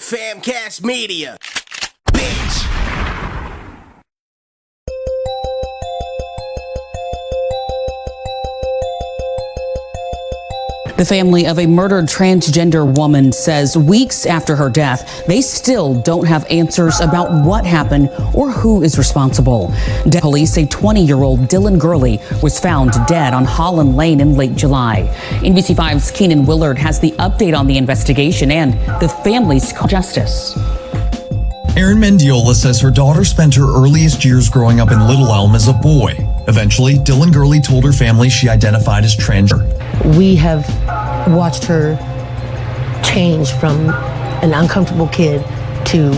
Famcast Media, bitch. The family of a murdered transgender woman says weeks after her death, they still don't have answers about what happened or who is responsible. Police say 20-year-old Dylan Gurley was found dead on Holland Lane in late July. NBC5's Keenan Willard has the update on the investigation and the family's justice. Erin Mendiola says her daughter spent her earliest years growing up in Little Elm as a boy. Eventually, Dylan Gurley told her family she identified as transgender. We have watched her change from an uncomfortable kid to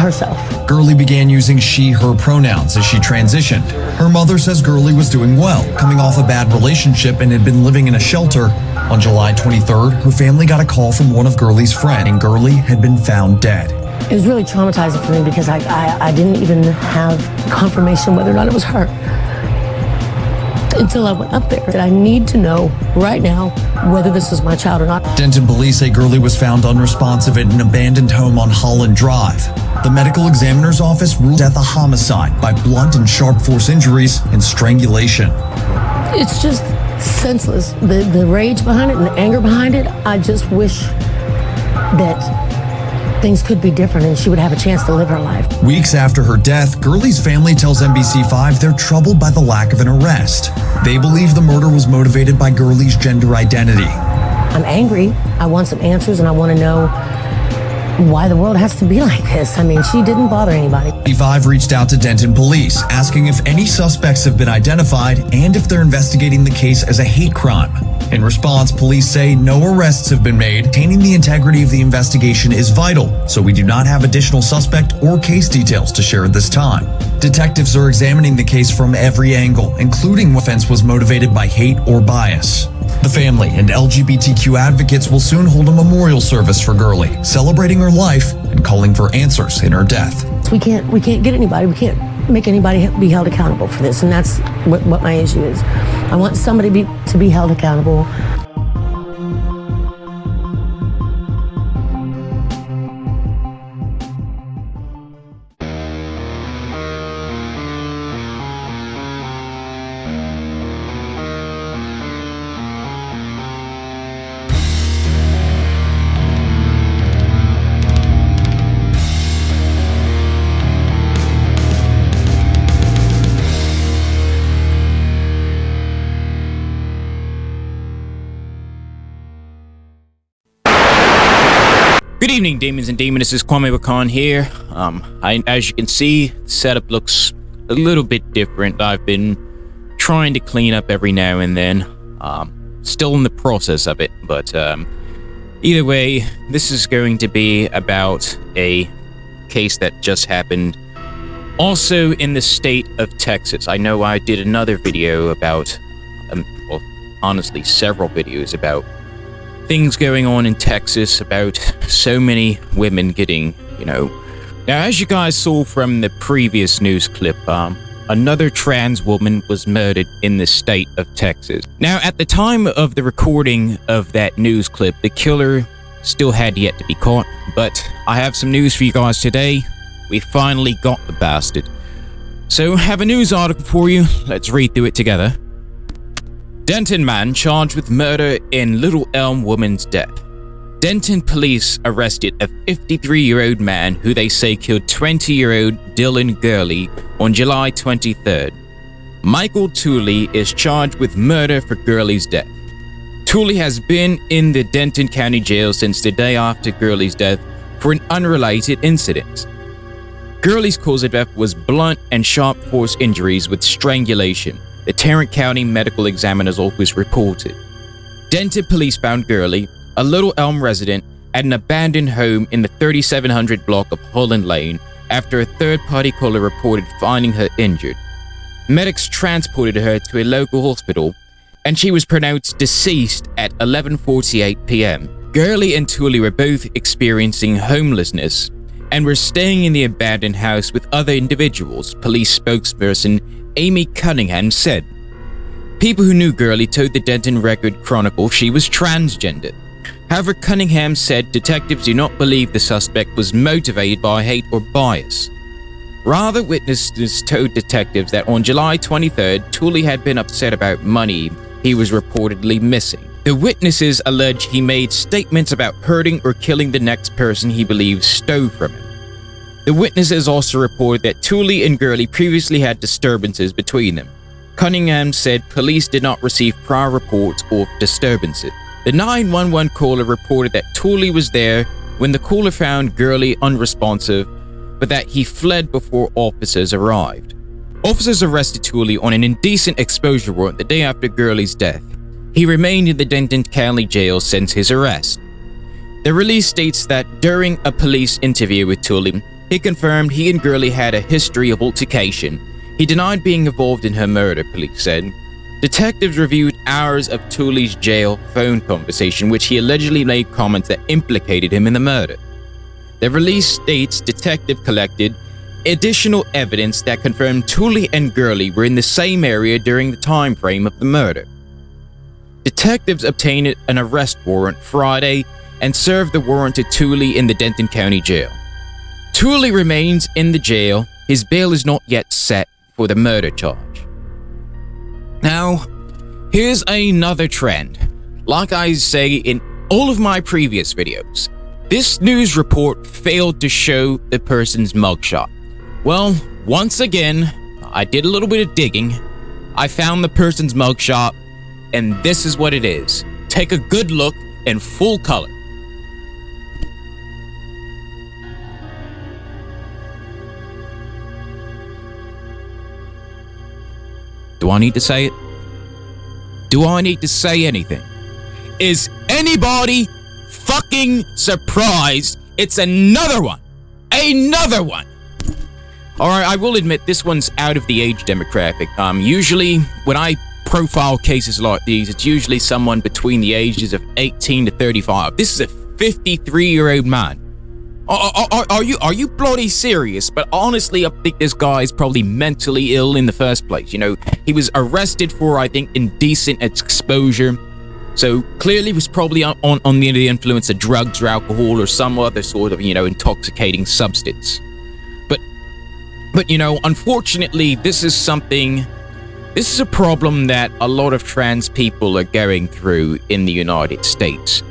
herself. Gurley began using she/her pronouns as she transitioned. Her mother says Gurley was doing well, coming off a bad relationship and had been living in a shelter. On July 23rd, her family got a call from one of Gurley's friends, and Gurley had been found dead. It was really traumatizing for me because I didn't even have confirmation whether or not it was her until I went up there. That I need to know right now whether this is my child or not. Denton police say Gurley was found unresponsive at an abandoned home on Holland Drive. The medical examiner's office ruled death a homicide by blunt and sharp force injuries and strangulation. It's just senseless. The rage behind it and the anger behind it, I just wish that things could be different and she would have a chance to live her life. Weeks after her death, Gurley's family tells NBC5 they're troubled by the lack of an arrest. They believe the murder was motivated by Gurley's gender identity. I'm angry. I want some answers and I want to know why the world has to be like this. I mean, she didn't bother anybody. NBC5 reached out to Denton police, asking if any suspects have been identified and if they're investigating the case as a hate crime. In response, police say no arrests have been made. Maintaining the integrity of the investigation is vital, so we do not have additional suspect or case details to share at this time. Detectives are examining the case from every angle, including what offense was motivated by hate or bias. The family and LGBTQ advocates will soon hold a memorial service for Gurley, celebrating her life and calling for answers in her death. We can't get anybody. We can't make anybody be held accountable for this, and that's what my issue is. I want somebody to be held accountable. Good evening, demons and demonesses. This is Kwame Wahkan here. As you can see, the setup looks a little bit different. I've been trying to clean up every now and then. Still in the process of it, but either way, this is going to be about a case that just happened. Also in the state of Texas. I know I did another video about, well, honestly, several videos about things going on in Texas, about so many women getting, Now, as you guys saw from the previous news clip, another trans woman was murdered in the state of Texas. Now, at the time of the recording of that news clip, the killer still had yet to be caught, but I have some news for you guys today. We finally got the bastard. So, I have a news article for you. Let's read through it together. Denton man charged with murder in Little Elm woman's death. Denton police arrested a 53-year-old man who they say killed 20-year-old Dylan Gurley on July 23rd. Michael Tooley is charged with murder for Gurley's death. Tooley has been in the Denton County jail since the day after Gurley's death for an unrelated incident. Gurley's cause of death was blunt and sharp force injuries with strangulation, the Tarrant County Medical Examiner's Office reported. Denton police found Gurley, a Little Elm resident, at an abandoned home in the 3700 block of Holland Lane after a third-party caller reported finding her injured. Medics transported her to a local hospital, and she was pronounced deceased at 11:48 p.m. Gurley and Tooley were both experiencing homelessness and were staying in the abandoned house with other individuals, police spokesperson Amy Cunningham said. People who knew Gurley told the Denton Record Chronicle she was transgender. However, Cunningham said detectives do not believe the suspect was motivated by hate or bias. Rather, witnesses told detectives that on July 23rd, Tooley had been upset about money he was reportedly missing. The witnesses allege he made statements about hurting or killing the next person he believes stole from him. The witnesses also reported that Tooley and Gurley previously had disturbances between them. Cunningham said police did not receive prior reports of disturbances. The 911 caller reported that Tooley was there when the caller found Gurley unresponsive, but that he fled before officers arrived. Officers arrested Tooley on an indecent exposure warrant the day after Gurley's death. He remained in the Denton County jail since his arrest. The release states that during a police interview with Tooley, he confirmed he and Gurley had a history of altercation. He denied being involved in her murder, police said. Detectives reviewed hours of Tooley's jail phone conversation, which he allegedly made comments that implicated him in the murder. The release states detectives collected additional evidence that confirmed Tooley and Gurley were in the same area during the time frame of the murder. Detectives obtained an arrest warrant Friday and served the warrant to Tooley in the Denton County jail. Tooley remains in the jail. His bail is not yet set for the murder charge. Now, here's another trend. Like I say in all of my previous videos, this news report failed to show the person's mugshot. Well, once again, I did a little bit of digging. I found the person's mugshot, and this is what it is. Take a good look in full color. Do I need to say it? Do I need to say anything? Is anybody fucking surprised it's another one? Another one! Alright, I will admit this one's out of the age demographic. Usually, when I profile cases like these, it's usually someone between the ages of 18 to 35. This is a 53-year-old man. Are you bloody serious? But honestly, I think this guy is probably mentally ill in the first place. You know, he was arrested for, I think, indecent exposure. So clearly was probably on the influence of drugs or alcohol or some other sort of, intoxicating substance. But unfortunately, this is a problem that a lot of trans people are going through in the United States.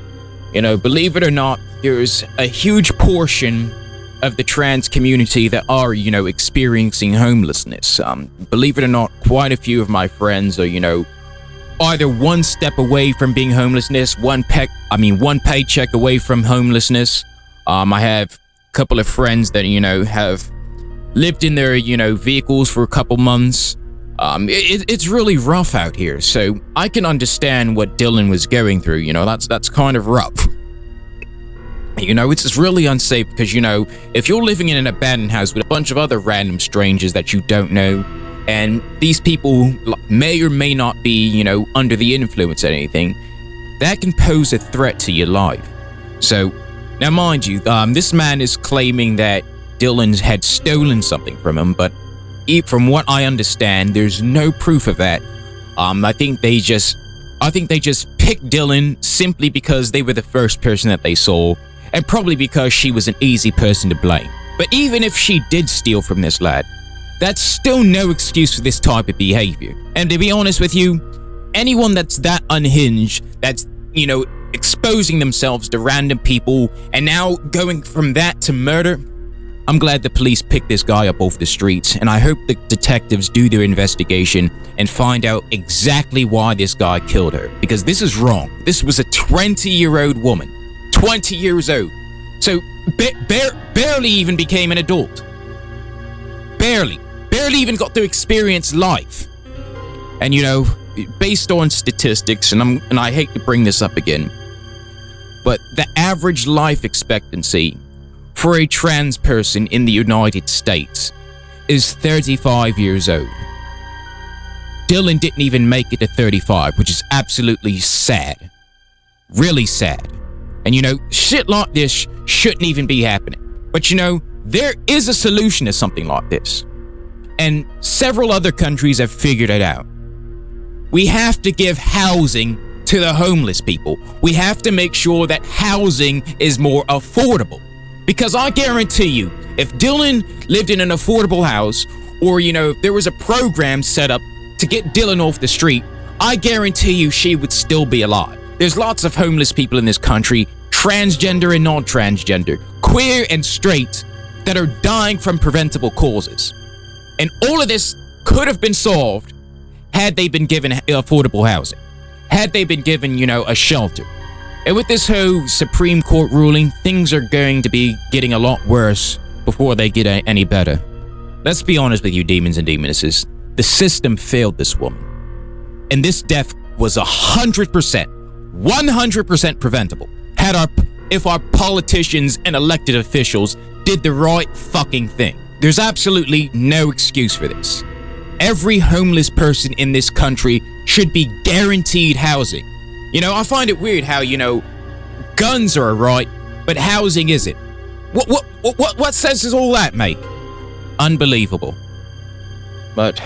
Believe it or not, there's a huge portion of the trans community that are, experiencing homelessness. Believe it or not, quite a few of my friends are, either one step away from being homelessness, one paycheck away from homelessness. I have a couple of friends that, have lived in their, vehicles for a couple months. It's really rough out here, so I can understand what Dylan was going through. That's kind of rough. It's just really unsafe because, if you're living in an abandoned house with a bunch of other random strangers that you don't know, and these people may or may not be, under the influence of anything, that can pose a threat to your life. So, now mind you, this man is claiming that Dylan had stolen something from him, but from what I understand, there's no proof of that. I think they just picked Dylan simply because they were the first person that they saw, and probably because she was an easy person to blame. But even if she did steal from this lad, that's still no excuse for this type of behavior. And to be honest with you, anyone that's that unhinged, that's, exposing themselves to random people, and now going from that to murder, I'm glad the police picked this guy up off the streets, and I hope the detectives do their investigation and find out exactly why this guy killed her, because this is wrong. This was a 20-year-old woman. 20 years old. So, barely even became an adult. Barely even got to experience life. And based on statistics, and I hate to bring this up again, but the average life expectancy for a trans person in the United States is 35 years old. Dylan didn't even make it to 35, which is absolutely sad. Really sad. And shit like this shouldn't even be happening. But there is a solution to something like this. And several other countries have figured it out. We have to give housing to the homeless people. We have to make sure that housing is more affordable. Because I guarantee you, if Dylan lived in an affordable house, or, if there was a program set up to get Dylan off the street, I guarantee you she would still be alive. There's lots of homeless people in this country, transgender and non-transgender, queer and straight, that are dying from preventable causes. And all of this could have been solved had they been given affordable housing. Had they been given, a shelter. And with this whole Supreme Court ruling, things are going to be getting a lot worse before they get any better. Let's be honest with you, demons and demonesses. The system failed this woman. And this death was 100% preventable. If our politicians and elected officials did the right fucking thing. There's absolutely no excuse for this. Every homeless person in this country should be guaranteed housing. I find it weird how, guns are a right, but housing isn't. What sense does all that make? Unbelievable. But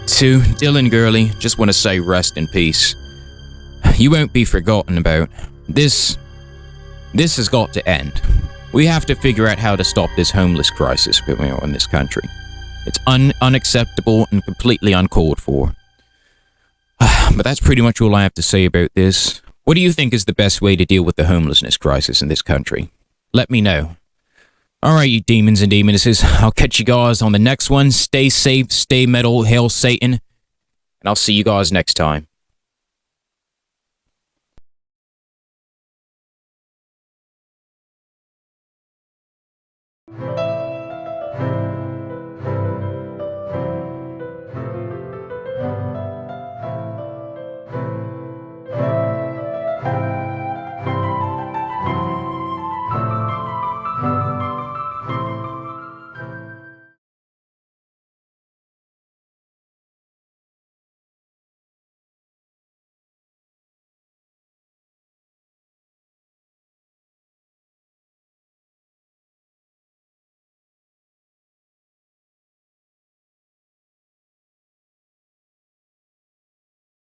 to Dylan Gurley, just want to say rest in peace. You won't be forgotten about. This has got to end. We have to figure out how to stop this homeless crisis in this country. It's unacceptable and completely uncalled for. But that's pretty much all I have to say about this. What do you think is the best way to deal with the homelessness crisis in this country? Let me know. Alright, you demons and demonesses, I'll catch you guys on the next one. Stay safe, stay metal, hail Satan, and I'll see you guys next time.